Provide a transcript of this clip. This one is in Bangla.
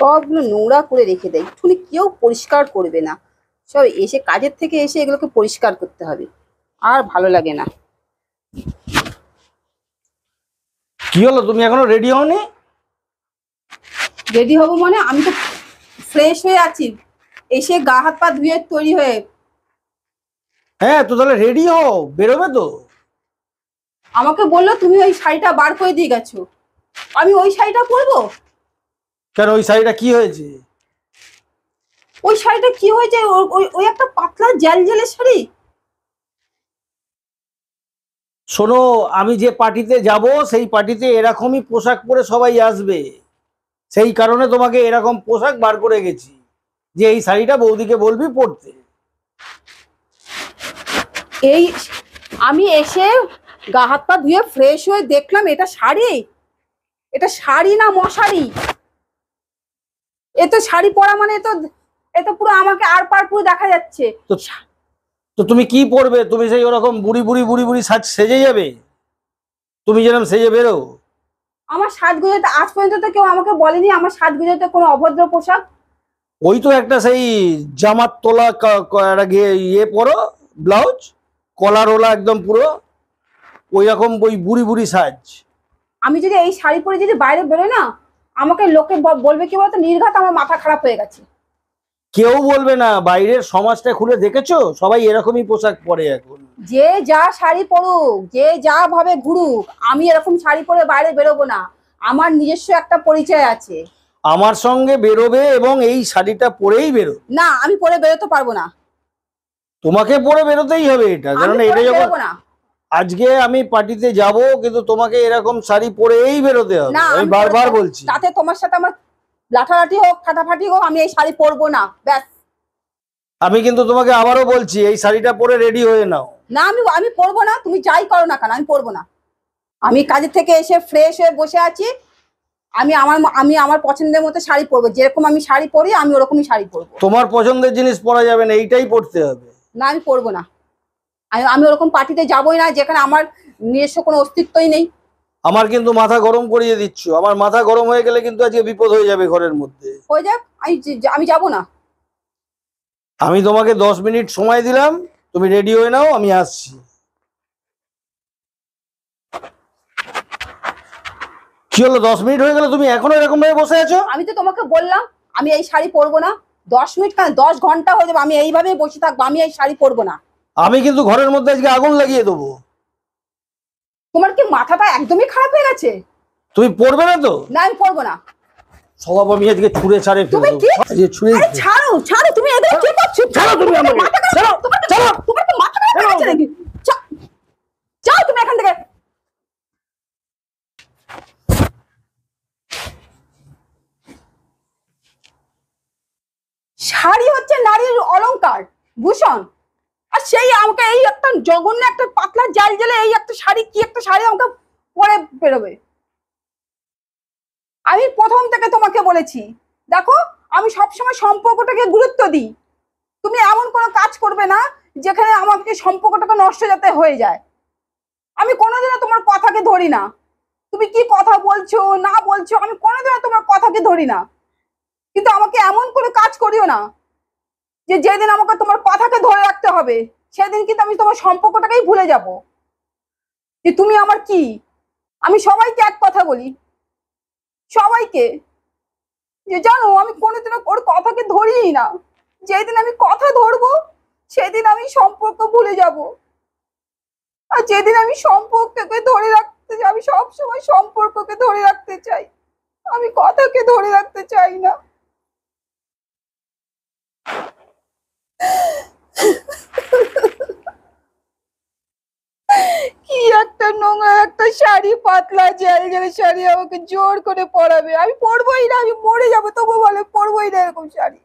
সবগুলো নোংরা করে রেখে দেয়, একটুখানি কেউ পরিষ্কার করবে না। সব এসে কাজের থেকে এসে এগুলোকে পরিষ্কার করতে হবে, আর ভালো লাগে না। কি হলো, তুমি এখনো রেডি হওনি? রেডি হবো মানে আমি তো ফ্রেশ হয়ে আছি, এসে গা হাত পা ধুয়ে তৈরি হয়ে। হ্যাঁ তো তাহলে রেডি হও, বেরোবে তো। আমাকে বললো তুমি ওই শাড়িটা বার করে দিয়ে গেছো, আমি ওই শাড়িটা পরবো? কেন, ওই শাড়িটা কি হয়েছে? ওই শাড়িটা কি হয়েছে? ওই একটা পাতলা জেল জেলের শাড়ি। শোনো, আমি যে পার্টিতে যাব সেই পার্টিতে এরকমই পোশাক পরে সবাই আসবে, সেই কারণে তোমাকে এরকম পোশাক বার করে গেছি, যে এই শাড়িটা বৌদিকে বলবি পরতে। এই আমি এসে গা হাত পা ধুয়ে ফ্রেশ হয়ে দেখলাম এটা শাড়ি, এটা শাড়ি না মশারি। এ তো শাড়ি পরা মানে এ তো পুরো আমাকে আর পার পুরো দেখা যাচ্ছে। তো তুমি কি পরবে? তুমি সেই ওরকম বুড়ি বুড়ি বুড়ি বুড়ি সেজে যাবে? তুমি যেরকম সেজে বেরো। আমার সাজগোজাতে আজ পর্যন্ত তো কেউ আমাকে বলেনি আমার সাজগোজাতে কোনো অভদ্র পোশাক। ওই তো একটা সেই জামার তোলা ইয়ে পরো, ব্লাউজ কলার ওলা একদম পুরো ওই রকম ওই বুড়ি বুড়ি সাজ। আমি যদি এই শাড়ি পরে যদি বাইরে বেরোই না, আমাকে লোকে বলবে কি বলতো, নির্ঘাত আমার মাথা খারাপ হয়ে গেছে। কেউ বলবে না, বাইরের সমাজটা খুলে দেখেছো, সবাই এরকমই পোশাক পরে এখন। যে যা শাড়ি পরুক, যে যা ভাবে ঘুরুক, আমি এরকম শাড়ি পরে বাইরে বেরোবো না। আমার নিজস্ব একটা পরিচয় আছে। আমার সঙ্গে বেরোবে এবং এই শাড়িটা পরেই বেরো। না, আমি পরে বেরোতে পারবো না। তোমাকে পরে বেরোতেই হবে এটা, কারণ এটা যখন না, আজকে আমি পার্টিতে যাব, কিন্তু তোমাকে এরকম শাড়ি পরেই বেরোতে হবে, আমি বারবার বলছি। তাতে তোমার সাথে আমার লাঠালাঠি হোক ফাটাফাটি হোক, আমি এই শাড়ি পরবো না, ব্যাস। আমি কিন্তু তোমাকে আবারও বলছি, এই শাড়িটা পরে রেডি হয়ে নাও। না, আমি পরবো না, তুমি যাই করো না কেন, আমি পরবো না। আমি কাজের থেকে এসে ফ্রেশ হয়ে বসে আছি, আমি আমার পছন্দের মতো শাড়ি পরবো, যেরকম আমি শাড়ি পরি আমি ওরকমই শাড়ি পরবো। তোমার পছন্দের জিনিস পরা যাবে না, এইটাই পরতে হবে। না, আমি পরবো না। আমি ওরকম পার্টিতে যাবোই না যেখানে আমার নিজস্ব কোনো অস্তিত্বই নেই। আমার কিন্তু মাথা গরম করিয়ে দিচ্ছ, আমার মাথা গরম হয়ে গেলে কিন্তু আজকে বিপদ হয়ে যাবে ঘরের মধ্যে। হয়ে যাক, আমি যাবো না। আমি তোমাকে 10 মিনিট সময় দিলাম, তুমি রেডি হয়ে নাও, আমি আসছি। কি হলো, 10 মিনিট হয়ে গেল, তুমি এখনো এরকম ভাবে বসে আছো? আমি তো তোমাকে বললাম আমি এই শাড়ি পরবো না। 10 মিনিট কেন, 10 ঘন্টা হয়ে যাবে, আমি এইভাবেই বসে থাকবো, আমি এই শাড়ি পরবো না। আমি কিন্তু ঘরের মধ্যে আজকে আগুন লাগিয়ে দেবো। তোমার কি মাথাটা একদমই খারাপ হয়ে গেছে? তুমি পরবে না তো? না, আমি পরবো না। সব আমি আজকে ছুঁড়ে ছাড়ে তুমি কি ছাড়ো ছাড়ো, তুমি এগুলো কি করছো? ছাড়ো তুমি আমাকে, ছাড়ো ছাড়ো। তোমার কি মাথা খারাপ হয়ে গেছে নাকি? যাও তুমি এখান থেকে। শাড়ি হচ্ছে নারীর অলংকার, ভূষণ, আর সেই আমাকে এই একটা জঘন্য একটা পাতলা জাল জেলে এই একটা শাড়ি, কি একটা শাড়ি আমাকে পরে বেরোবে? আমি প্রথম থেকে তোমাকে বলেছি, দেখো আমি সবসময় সম্পর্কটাকে গুরুত্ব দিই। তুমি এমন কোনো কাজ করবে না যেখানে আমাকে সম্পর্কটাকে নষ্ট যাতে হয়ে যায়। আমি কোনোদিনও তোমার কথাকে ধরি না। তুমি কি কথা বলছো না বলছো, আমি কোনোদিনও তোমার কথাকে ধরি না। কিন্তু আমাকে এমন করে কাজ করিও না যে যেদিন আমাকে তোমার কথাকে ধরে রাখতে হবে সেদিন কিন্তু আমি তোমার সম্পর্কটাকেই ভুলে যাব যে তুমি আমার কি। আমি সবাইকে এক কথা বলি, সবাইকে, যে জানো আমি কোনোদিনও ওর কথাকে ধরিই না। যেদিন আমি কথা ধরবো সেদিন আমি সম্পর্ক ভুলে যাব। আর যেদিন আমি সম্পর্ককে ধরে রাখতে চাই, আমি সবসময় সম্পর্ককে ধরে রাখতে চাই, আমি কথাকে ধরে রাখতে চাই না। কি একটা নোংরা একটা শাড়ি, পাতলা জেল শাড়ি আমাকে জোর করে পরাবে, আমি পরবোই না, আমি মরে যাবো তবু বলে পরবোই না এরকম শাড়ি।